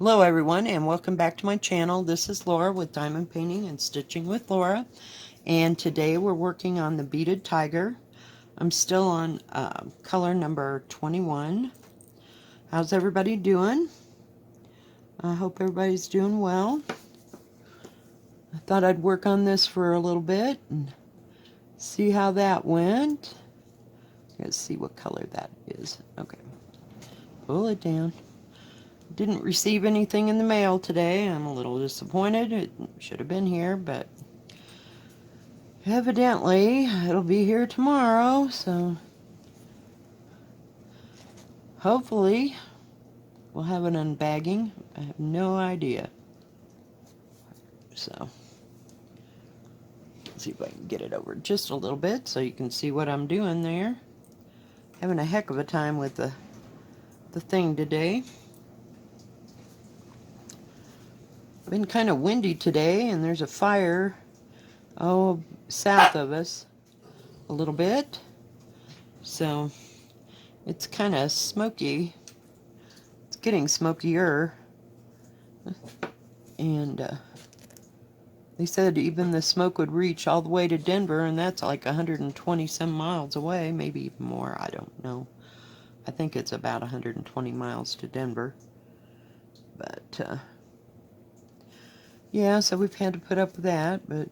Hello everyone and welcome back to my channel. This is Laura with Diamond Painting and Stitching with Laura, and today we're working on the Beaded Tiger. I'm still on color number 21. How's everybody doing? I hope everybody's doing well. I thought I'd work on this for a little bit and see how that went. Let's see what color that is. Okay, pull it down. Didn't receive anything in the mail today. I'm a little disappointed. It should have been here, but evidently it'll be here tomorrow, so hopefully we'll have an unbagging. I have no idea. So let's see if I can get it over just a little bit so you can see what I'm doing there. Having a heck of a time with the thing today. Been kind of windy today, and there's a fire south of us a little bit, so it's kind of smoky. It's getting smokier, and they said even the smoke would reach all the way to Denver, and that's like 120 some miles away, maybe even more. I don't know. I think it's about 120 miles to Denver, but yeah, so we've had to put up with that, but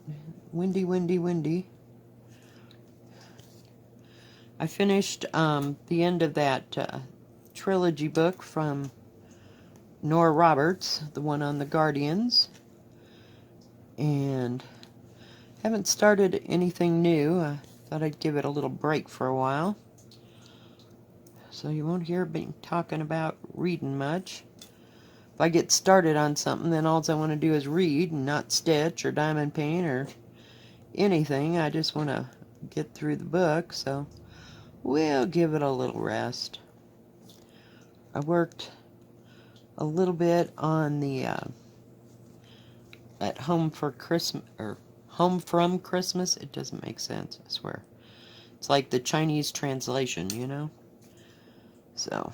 windy, windy, windy. I finished the end of that trilogy book from Nora Roberts, the one on the Guardians, and haven't started anything new. I thought I'd give it a little break for a while, so you won't hear me talking about reading much. If I get started on something, then all I want to do is read and not stitch or diamond paint or anything. I just want to get through the book, so we'll give it a little rest. I worked a little bit on the at home for Christmas, or home from Christmas. It doesn't make sense, I swear. It's like the Chinese translation, you know? So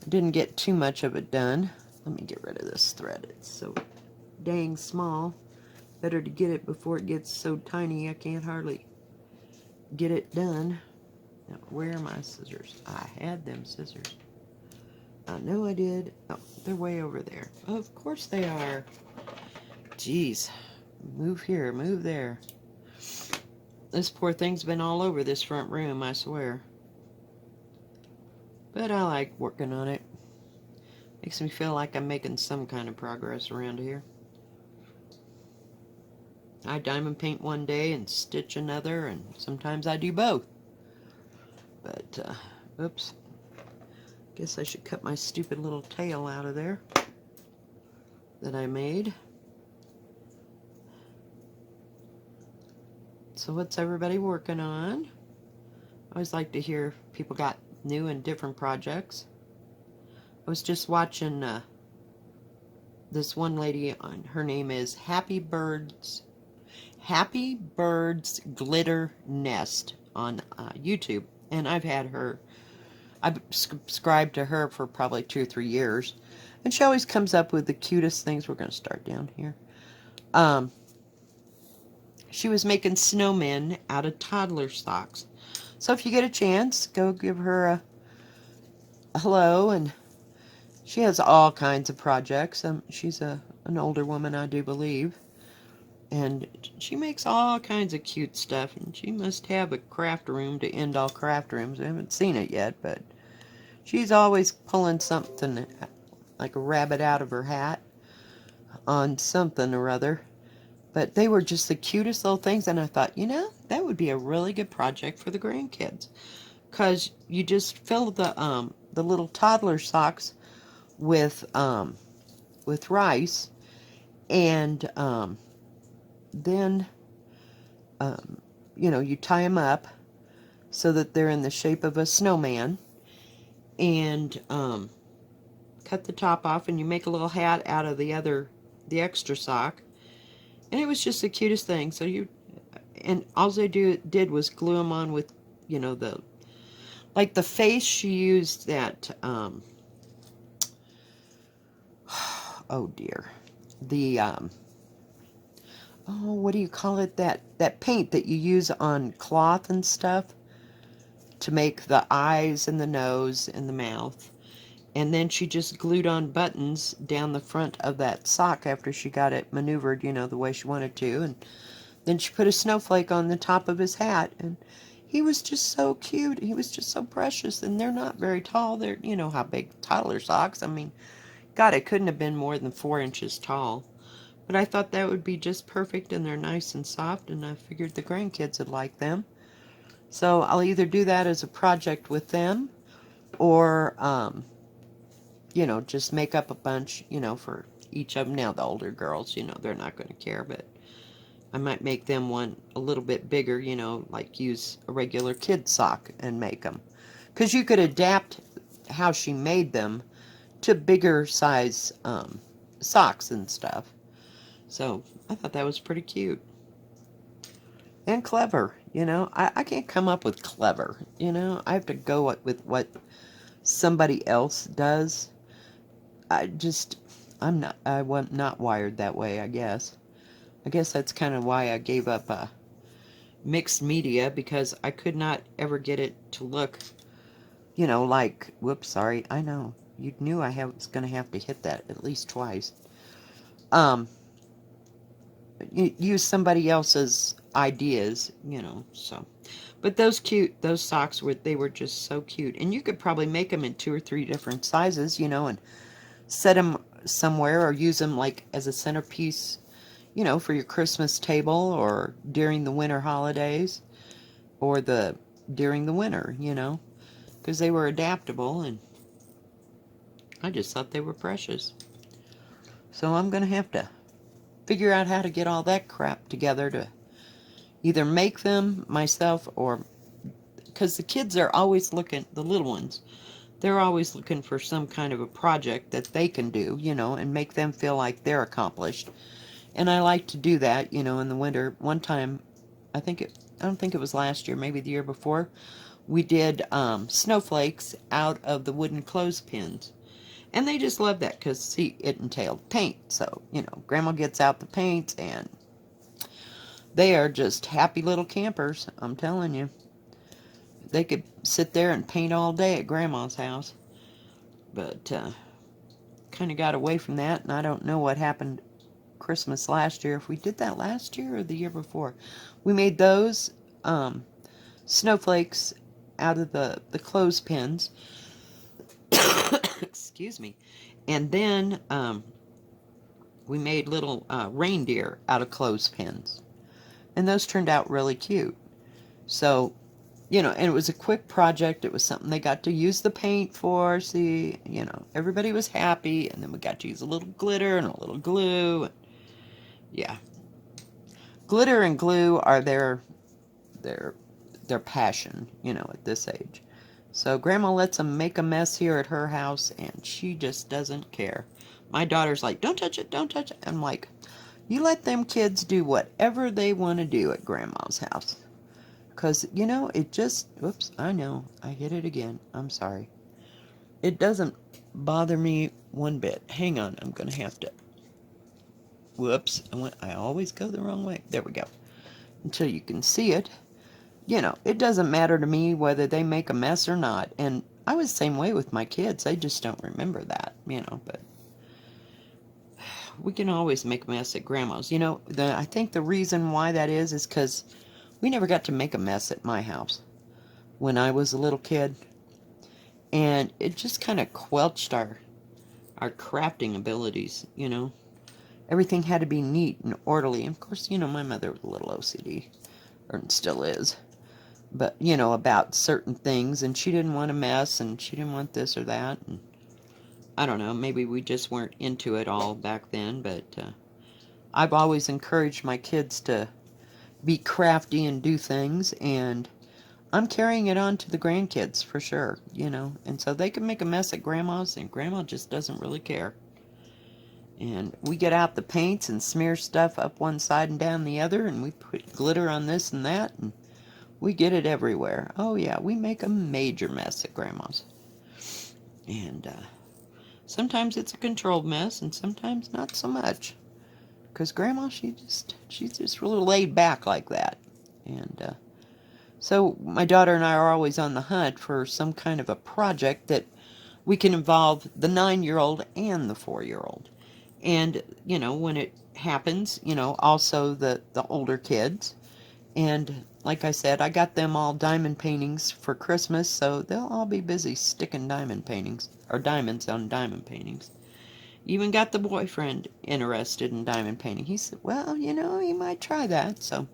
I didn't get too much of it done. Let me get rid of this thread. It's so dang small. Better to get it before it gets so tiny I can't hardly get it done. Now, where are my scissors? I had them scissors. I know I did. Oh, they're way over there. Of course they are. Jeez. Move here, move there. This poor thing's been all over this front room, I swear. But I like working on it. Makes me feel like I'm making some kind of progress around here. I diamond paint one day and stitch another, and sometimes I do both. But, oops. Guess I should cut my stupid little tail out of there that I made. So what's everybody working on? I always like to hear if people got new and different projects. I was just watching this one lady, her name is Happy Birds Glitter Nest on YouTube, and I've subscribed to her for probably 2 or 3 years, and she always comes up with the cutest things. We're going to start down here. She was making snowmen out of toddler socks. So if you get a chance, go give her a hello. And she has all kinds of projects. She's an older woman, I do believe. And she makes all kinds of cute stuff. And she must have a craft room to end all craft rooms. I haven't seen it yet, but she's always pulling something like a rabbit out of her hat on something or other. But they were just the cutest little things, and I thought, you know, that would be a really good project for the grandkids, because you just fill the little toddler socks with rice, and then you know, you tie them up so that they're in the shape of a snowman, and cut the top off, and you make a little hat out of the extra sock. And it was just the cutest thing. So and all they did was glue them on with, you know, the face. She used that oh dear, the, oh, what do you call it? That paint that you use on cloth and stuff to make the eyes and the nose and the mouth. And then she just glued on buttons down the front of that sock after she got it maneuvered, the way she wanted to. And then she put a snowflake on the top of his hat. And he was just so cute. He was just so precious. And they're not very tall. They're, how big toddler socks. I mean, God, it couldn't have been more than 4 inches tall. But I thought that would be just perfect, and they're nice and soft, and I figured the grandkids would like them. So I'll either do that as a project with them, or, just make up a bunch, for each of them. Now, the older girls, they're not going to care, but I might make them one a little bit bigger, like use a regular kid sock and make them. Because you could adapt how she made them to bigger size socks and stuff. So I thought that was pretty cute. And clever, I can't come up with clever, I have to go with what somebody else does. I'm not wired that way, I guess. I guess that's kind of why I gave up mixed media, because I could not ever get it to look, like, whoops, sorry, I know. You knew I was going to have to hit that at least twice. Use somebody else's ideas, so. But those socks they were just so cute. And you could probably make them in 2 or 3 different sizes, and set them somewhere, or use them like as a centerpiece, for your Christmas table, or during the winter holidays, or during the winter, because they were adaptable, and I just thought they were precious. So I'm going to have to figure out how to get all that crap together to either make them myself, or because the kids are always looking, the little ones, they're always looking for some kind of a project that they can do, and make them feel like they're accomplished. And I like to do that, in the winter. One time, I don't think it was last year, maybe the year before, we did snowflakes out of the wooden clothespins. And they just love that because, see, it entailed paint. So, Grandma gets out the paint, and they are just happy little campers, I'm telling you. They could sit there and paint all day at Grandma's house. But, kind of got away from that, and I don't know what happened Christmas last year. If we did that last year or the year before. We made those snowflakes out of the clothespins. Excuse me. And then we made little reindeer out of clothespins. And those turned out really cute. So, and it was a quick project. It was something they got to use the paint for. See, everybody was happy. And then we got to use a little glitter and a little glue. Yeah. Glitter and glue are their passion, at this age. So Grandma lets them make a mess here at her house, and she just doesn't care. My daughter's like, don't touch it, don't touch it. I'm like, you let them kids do whatever they want to do at Grandma's house. Because, it just, whoops, I know, I hit it again. I'm sorry. It doesn't bother me one bit. Hang on, I'm going to have to, whoops, I always go the wrong way. There we go. Until you can see it. It doesn't matter to me whether they make a mess or not. And I was the same way with my kids. They just don't remember that, but we can always make a mess at Grandma's. I think the reason why that is because we never got to make a mess at my house when I was a little kid. And it just kind of quelched our crafting abilities, Everything had to be neat and orderly. And of course, my mother was a little OCD, or still is. But, about certain things, and she didn't want a mess, and she didn't want this or that, and I don't know, maybe we just weren't into it all back then, but I've always encouraged my kids to be crafty and do things, and I'm carrying it on to the grandkids, for sure, and so they can make a mess at Grandma's, and Grandma just doesn't really care. And we get out the paints and smear stuff up one side and down the other, and we put glitter on this and that, and we get it everywhere. Oh yeah, we make a major mess at Grandma's. And Sometimes it's a controlled mess, and sometimes not so much. Because Grandma, she's just really laid back like that. And so my daughter and I are always on the hunt for some kind of a project that we can involve the 9-year-old and the 4-year-old. And, when it happens, also the older kids. And like I said, I got them all diamond paintings for Christmas, so they'll all be busy sticking diamond paintings, or diamonds on diamond paintings. Even got the boyfriend interested in diamond painting. He said, well, he might try that. So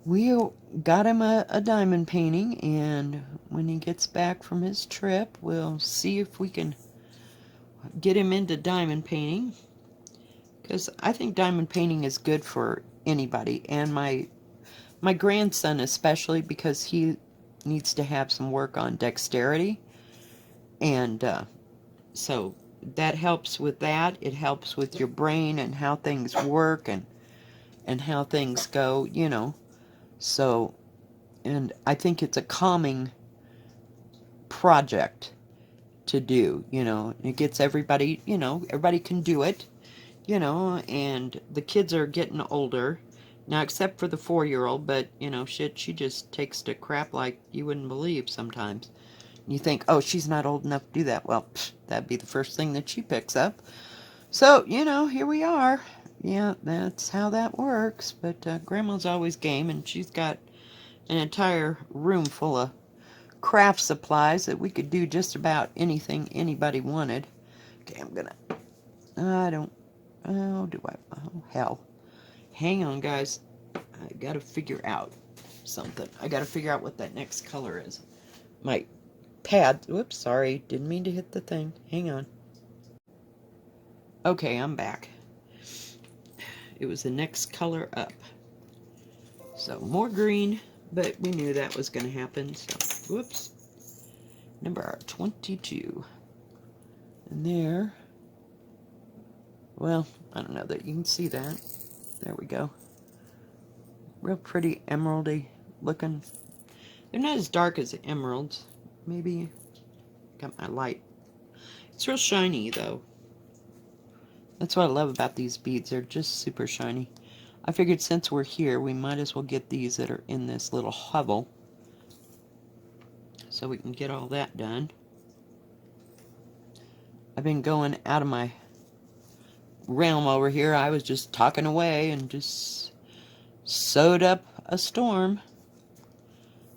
we got him a diamond painting, and when he gets back from his trip, we'll see if we can get him into diamond painting. Because I think diamond painting is good for anybody, and my grandson especially, because he needs to have some work on dexterity. And so that helps with that. It helps with your brain and how things work and how things go, So, and I think it's a calming project to do, It gets everybody, everybody can do it, and the kids are getting older. Now, except for the 4-year-old, but, shit, she just takes to crap like you wouldn't believe sometimes. You think, oh, she's not old enough to do that. Well, that'd be the first thing that she picks up. So, here we are. Yeah, that's how that works. But Grandma's always game, and she's got an entire room full of craft supplies that we could do just about anything anybody wanted. Okay, oh, hell. Hang on, guys. I gotta figure out something. I gotta figure out what that next color is. My pad, whoops, sorry, didn't mean to hit the thing. Hang on. Okay, I'm back. It was the next color up. So, more green, but we knew that was going to happen, so, whoops. Number 22. And there, well, I don't know that you can see that. There we go. Real pretty emeraldy looking. They're not as dark as the emeralds. Maybe, got my light. It's real shiny, though. That's what I love about these beads. They're just super shiny. I figured since we're here, we might as well get these that are in this little hovel, so we can get all that done. I've been going out of my realm over here. I was just talking away and just sewed up a storm.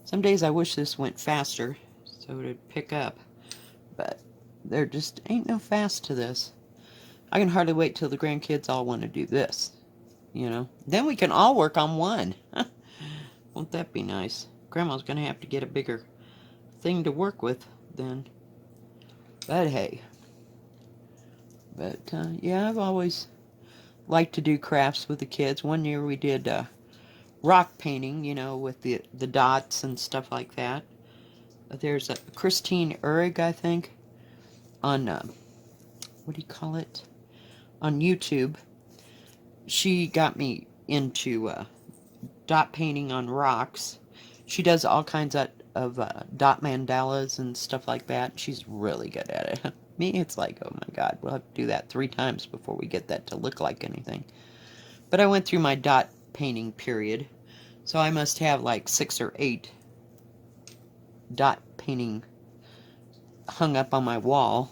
Some days I wish this went faster so it'd pick up, but there just ain't no fast to this. I can hardly wait till the grandkids all want to do this, Then we can all work on one. Won't that be nice? Grandma's going to have to get a bigger thing to work with then. But hey. But yeah, I've always liked to do crafts with the kids. One year we did rock painting, with the dots and stuff like that. There's a Christine Uhrig, I think, on, what do you call it? On YouTube. She got me into dot painting on rocks. She does all kinds of dot mandalas and stuff like that. She's really good at it. Me, it's like, oh my god, we'll have to do that 3 times before we get that to look like anything. But I went through my dot painting period, so I must have like 6 or 8 dot painting hung up on my wall.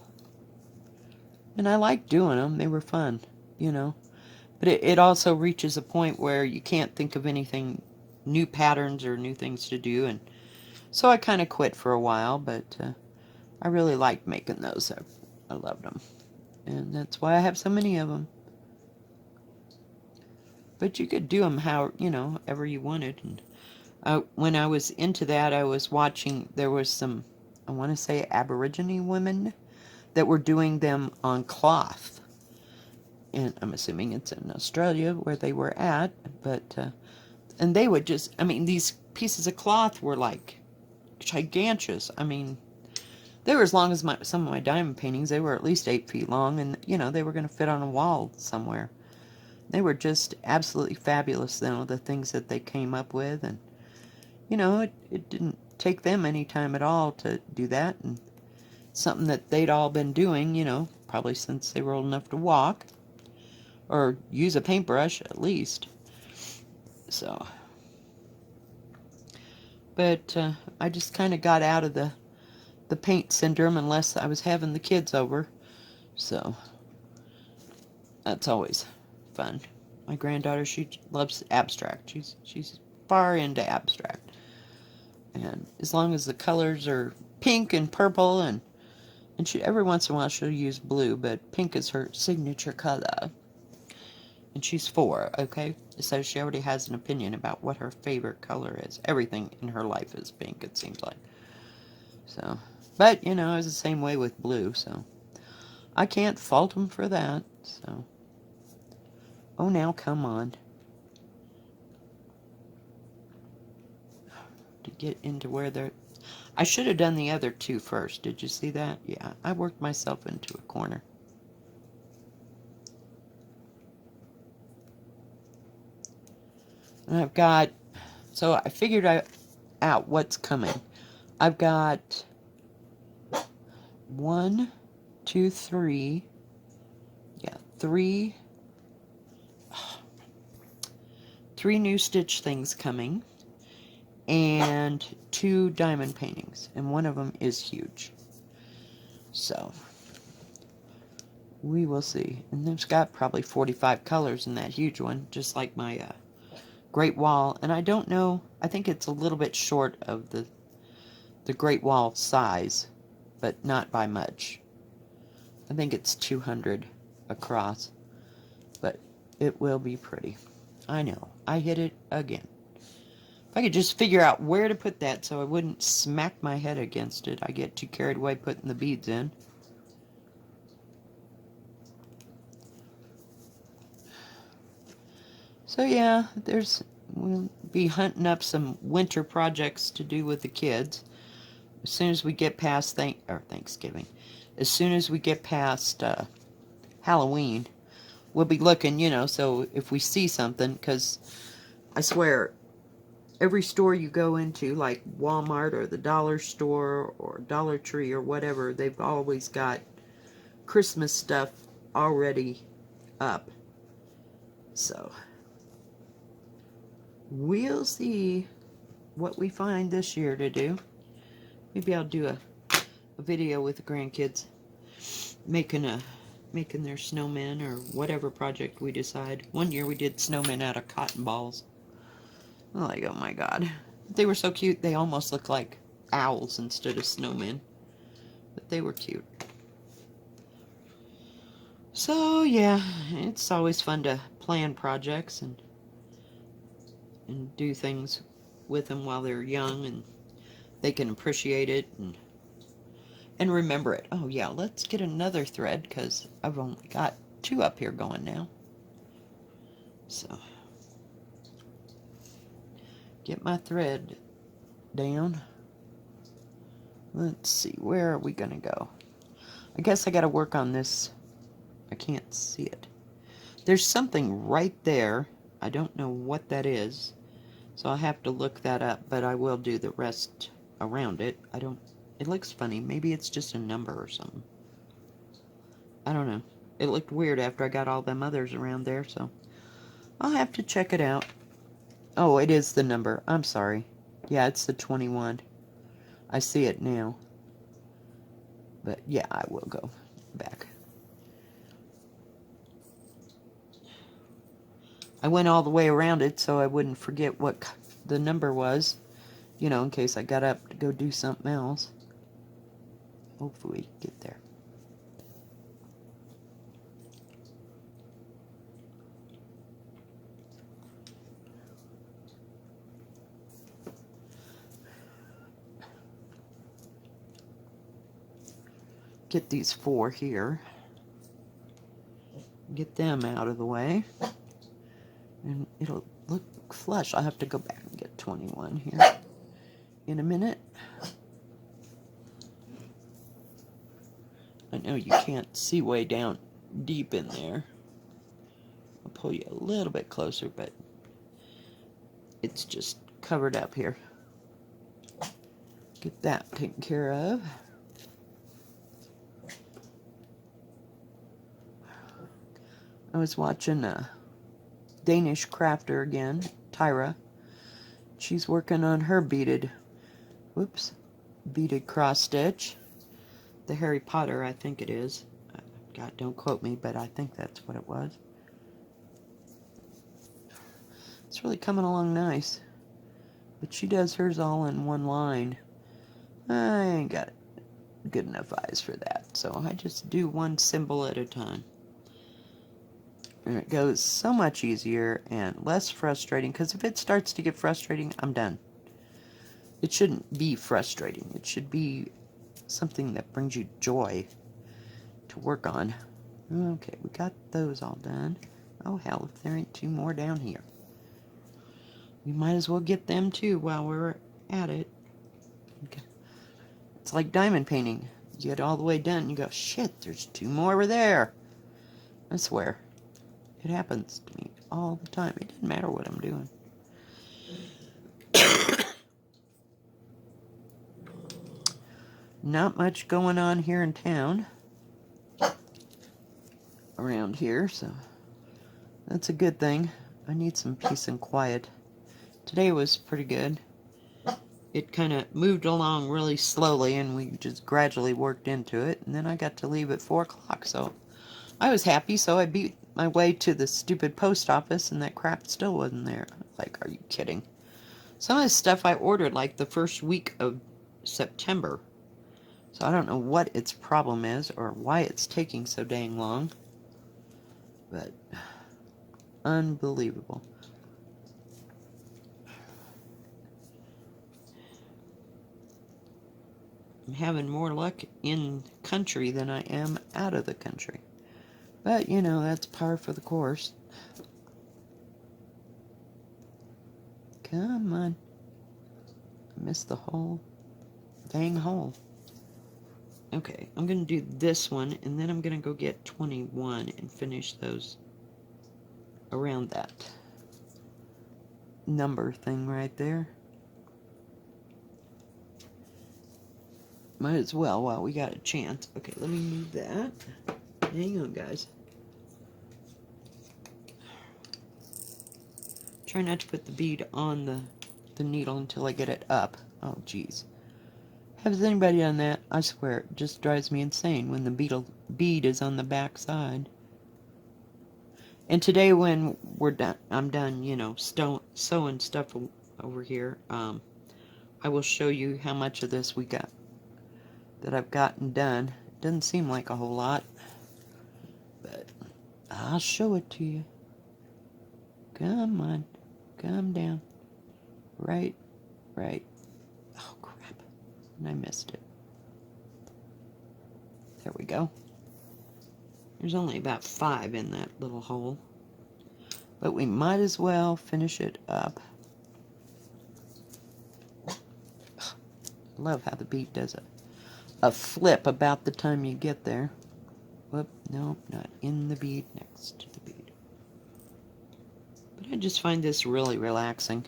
And I liked doing them. They were fun, But it also reaches a point where you can't think of anything, new patterns or new things to do. And so I kind of quit for a while, but I really liked making those. I loved them. And that's why I have so many of them. But you could do them ever you wanted. And when I was into that, I was watching, there was some, I want to say Aborigine women that were doing them on cloth. And I'm assuming it's in Australia where they were at, but, and they would just, these pieces of cloth were like gigantuous. They were as long as some of my diamond paintings. They were at least 8 feet long, and, they were going to fit on a wall somewhere. They were just absolutely fabulous, the things that they came up with, and, it didn't take them any time at all to do that, and something that they'd all been doing, probably since they were old enough to walk, or use a paintbrush at least. So, but I just kind of got out of the paint syndrome unless I was having the kids over. So, that's always fun. My granddaughter, she loves abstract. She's far into abstract. And as long as the colors are pink and purple, and she, every once in a while she'll use blue, but pink is her signature color. And she's 4, okay? So she already has an opinion about what her favorite color is. Everything in her life is pink, it seems like. So, but, it's the same way with blue, so I can't fault them for that, so. Oh, now, come on. To get into where they're... I should have done the other 2 first. Did you see that? Yeah, I worked myself into a corner. And I've got... So I figured out what's coming. I've got 1, 2, 3... Yeah, 3 new stitch things coming. And 2 diamond paintings, and one of them is huge. So, we will see. And there's got probably 45 colors in that huge one, just like my Great Wall. And I don't know, I think it's a little bit short of the Great Wall size, but not by much. I think it's 200 across, but it will be pretty. I know, I hit it again. If I could just figure out where to put that so I wouldn't smack my head against it. I get too carried away putting the beads in. So yeah, we'll be hunting up some winter projects to do with the kids. As soon as we get past Thanksgiving. As soon as we get past Halloween, we'll be looking, so if we see something, because I swear, every store you go into, like Walmart or the dollar store or Dollar Tree or whatever, they've always got Christmas stuff already up. So, we'll see what we find this year to do. Maybe I'll do a video with the grandkids making their snowmen or whatever project we decide. One year we did snowmen out of cotton balls. Like, oh my god. They were so cute, they almost looked like owls instead of snowmen. But they were cute. So, yeah, it's always fun to plan projects and do things with them while they're young and they can appreciate it and remember it. Oh, yeah, let's get another thread because I've only got 2 up here going now. So... get my thread down. Let's see, where are we gonna go? I guess I gotta work on this. I can't see it. There's something right there. I don't know what that is, so I'll have to look that up, but I will do the rest around it. It looks funny. Maybe it's just a number or something. I don't know. It looked weird after I got all them others around there, so I'll have to check it out. Oh, it is the number. I'm sorry. Yeah, it's the 21. I see it now. But yeah, I will go back. I went all the way around it so I wouldn't forget what the number was, in case I got up to go do something else. Hopefully we get there. Get these 4 here. Get them out of the way. And it'll look flush. I'll have to go back and get 21 here in a minute. I know you can't see way down deep in there. I'll pull you a little bit closer, but it's just covered up here. Get that taken care of. I was watching a Danish crafter again, Tyra. She's working on her beaded cross stitch. The Harry Potter, I think it is. God, don't quote me, but I think that's what it was. It's really coming along nice. But she does hers all in one line. I ain't got good enough eyes for that, so I just do one symbol at a time. And it goes so much easier and less frustrating, because if it starts to get frustrating, I'm done. It shouldn't be frustrating. It should be something that brings you joy to work on. Okay, we got those all done. Oh hell, if there ain't two more down here. We might as well get them too while we're at it. Okay. It's like diamond painting. You get all the way done and you go, shit, there's two more over there. I swear. It happens to me all the time. It doesn't matter what I'm doing. Not much going on here in town. Around here, so that's a good thing. I need some peace and quiet. Today was pretty good. It kind of moved along really slowly, and we just gradually worked into it, and then I got to leave at 4 o'clock, so I was happy, so I beat my way to the stupid post office, and that crap still wasn't there. Like, are you kidding? Some of the stuff I ordered, like, the first week of September, so I don't know what its problem is, or why it's taking so dang long. But unbelievable. I'm having more luck in country than I am out of the country. But, you know, that's par for the course. Come on. I missed the whole dang hole. Okay, I'm going to do this one, and then I'm going to go get 21 and finish those around that number thing right there. Might as well while we got a chance. Okay, let me move that. Hang on, guys. Try not to put the bead on the needle until I get it up. Oh, jeez. Has anybody done that? I swear, it just drives me insane when the bead is on the back side. And today when we're done, I'm done, you know, sewing stuff over here, I will show you how much of this we got, that I've gotten done. Doesn't seem like a whole lot, but I'll show it to you. Come on, come down. Right. Oh, crap. And I missed it. There we go. There's only about 5 in that little hole. But we might as well finish it up. I love how the bead does a flip about the time you get there. Whoop, no, not in the bead, next to the bead. But I just find this really relaxing.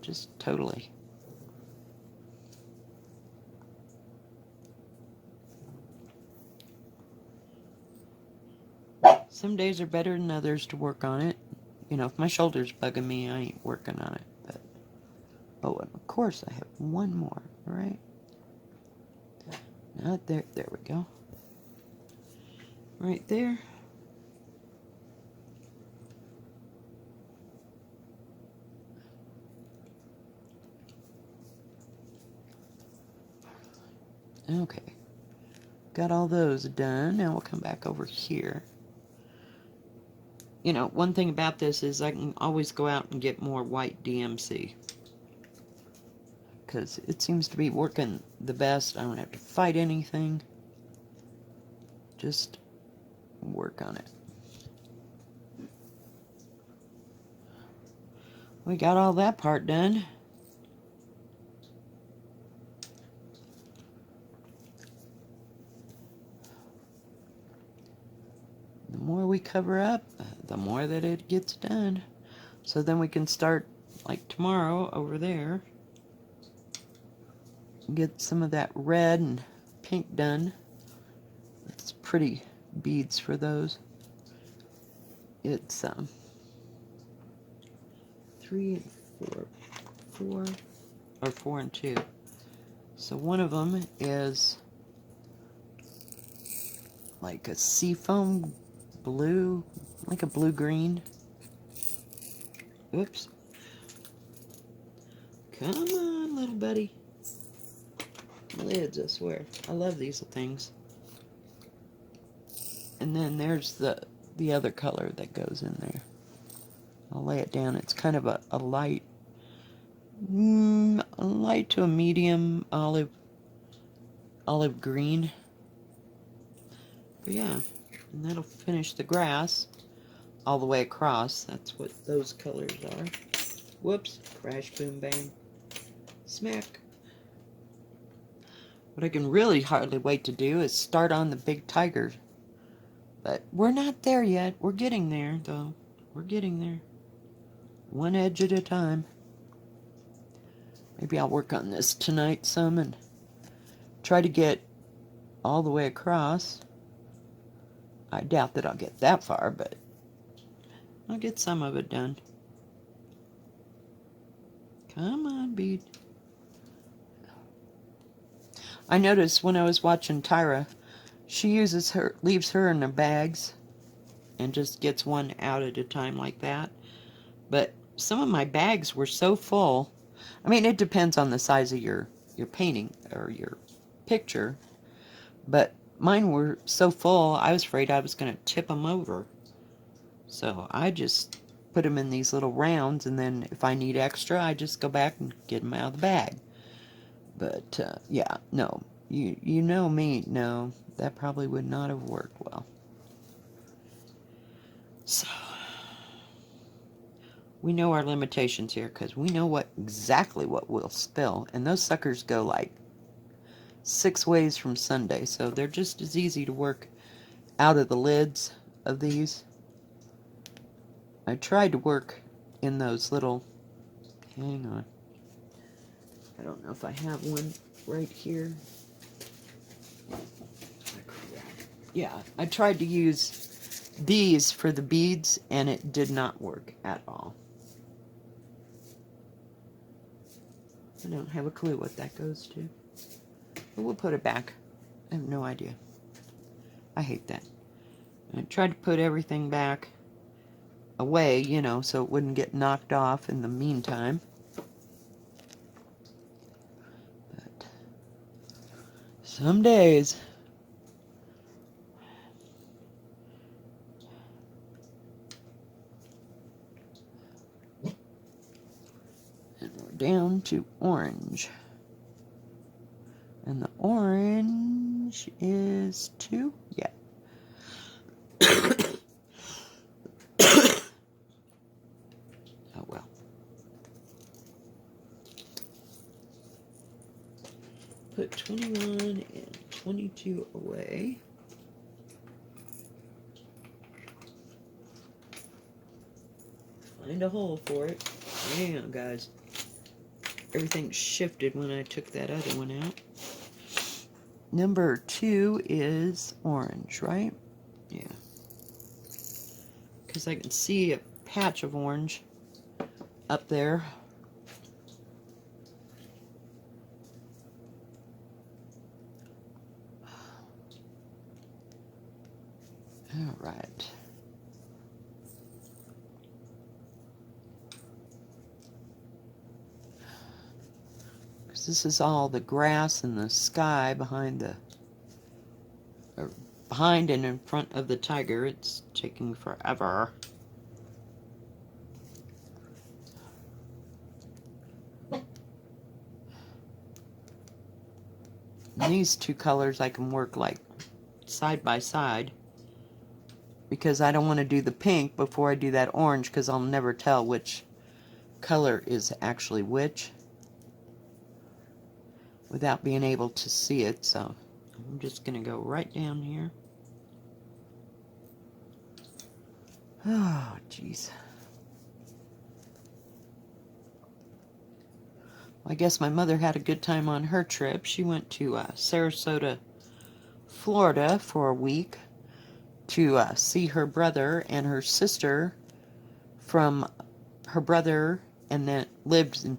Just totally. Some days are better than others to work on it. You know, if my shoulder's bugging me, I ain't working on it. But oh, and of course I have one more, right? Not there. There we go. Right there. Okay. Got all those done. Now we'll come back over here. You know, one thing about this is I can always go out and get more white DMC. Because it seems to be working the best. I don't have to fight anything. Just work on it. We got all that part done. The more we cover up, the more that it gets done. So then we can start, like tomorrow, over there. Get some of that red and pink done. It's pretty beads for those. It's 3 and 4, 4 or 4 and 2. So one of them is like a seafoam blue, like a blue-green. Oops. Come on, little buddy. Lids, I swear. I love these things. And then there's the other color that goes in there. I'll lay it down. It's kind of a light, a light to a medium olive green. But yeah, and that'll finish the grass all the way across. That's what those colors are. Whoops, crash, boom, bang, smack. What I can really hardly wait to do is start on the big tiger. But we're not there yet. We're getting there, though. We're getting there. One edge at a time. Maybe I'll work on this tonight some and try to get all the way across. I doubt that I'll get that far, but I'll get some of it done. Come on, bead. I noticed when I was watching Tyra, she leaves her in the bags and just gets one out at a time like that. But some of my bags were so full. I mean, it depends on the size of your painting or your picture. But mine were so full, I was afraid I was going to tip them over. So I just put them in these little rounds, and then if I need extra, I just go back and get them out of the bag. But, yeah, no. You know me. No, that probably would not have worked well. So, we know our limitations here, because we know exactly what we'll spill. And those suckers go like 6 ways from Sunday, so they're just as easy to work out of the lids of these. I tried to work in those little, hang on, I don't know if I have one right here. Yeah, I tried to use these for the beads, and it did not work at all. I don't have a clue what that goes to. But we'll put it back. I have no idea. I hate that. I tried to put everything back away, you know, so it wouldn't get knocked off in the meantime. But some days. And we're down to orange. And the orange is 2? Yeah. Oh well. Put 21 and 22 away. Find a hole for it. Hang on, guys. Everything shifted when I took that other one out. Number 2 is orange, right? Yeah. Because I can see a patch of orange up there. All right. Because this is all the grass and the sky behind behind and in front of the tiger. It's taking forever. And these two colors I can work like side by side, because I don't want to do the pink before I do that orange, because I'll never tell which color is actually which without being able to see it. So I'm just going to go right down here. Oh, jeez. I guess my mother had a good time on her trip. She went to Sarasota, Florida for a week. to see her brother and her sister from her brother, and then lives in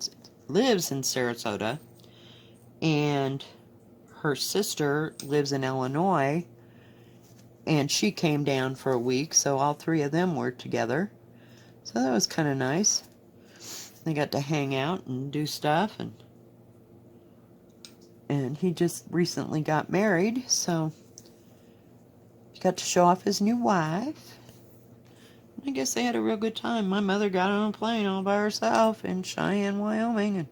Sarasota, and her sister lives in Illinois, and she came down for a week, so all three of them were together. So that was kind of nice. They got to hang out and do stuff, and he just recently got married, so he got to show off his new wife. I guess they had a real good time. My mother got on a plane all by herself in Cheyenne, Wyoming, and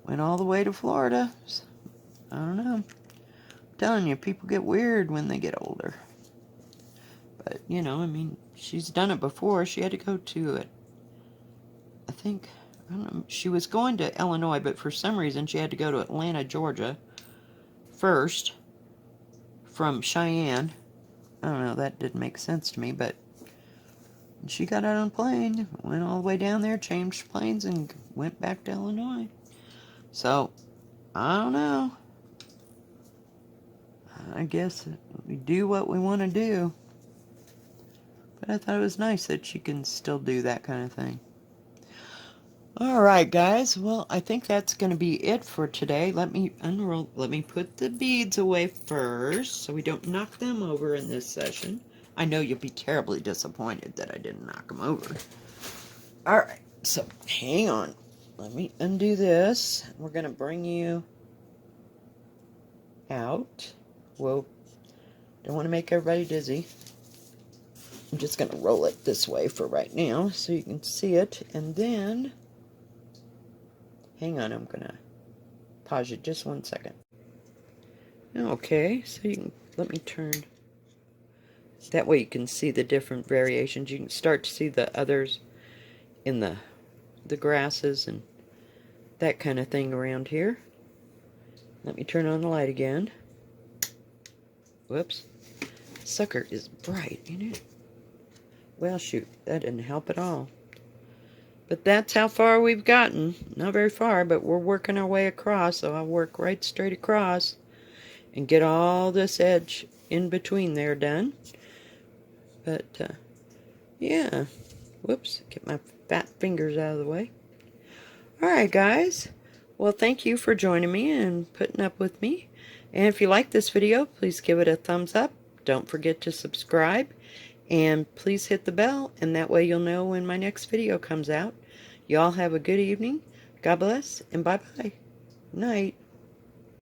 went all the way to Florida. So, I don't know. I'm telling you, people get weird when they get older. But, you know, I mean, she's done it before. She had to go to it. I think, I don't know, she was going to Illinois, but for some reason she had to go to Atlanta, Georgia first from Cheyenne. I don't know, that didn't make sense to me, but she got out on a plane, went all the way down there, changed planes, and went back to Illinois. So, I don't know. I guess we do what we want to do. But I thought it was nice that she can still do that kind of thing. Alright, guys. Well, I think that's going to be it for today. Let me unroll. Let me put the beads away first so we don't knock them over in this session. I know you'll be terribly disappointed that I didn't knock them over. Alright, so hang on. Let me undo this. We're going to bring you out. Whoa. Don't want to make everybody dizzy. I'm just going to roll it this way for right now so you can see it. And then, hang on, I'm going to pause it just 1 second. Okay, so you can, let me turn. That way you can see the different variations. You can start to see the others in the grasses and that kind of thing around here. Let me turn on the light again. Whoops. Sucker is bright, isn't it? Well, shoot, that didn't help at all. But that's how far we've gotten. Not very far, but we're working our way across, so I'll work right straight across and get all this edge in between there done. But, yeah. Whoops, get my fat fingers out of the way. Alright, guys. Well, thank you for joining me and putting up with me. And if you like this video, please give it a thumbs up. Don't forget to subscribe. And please hit the bell, and that way you'll know when my next video comes out. You all have a good evening. God bless, and bye-bye. Night.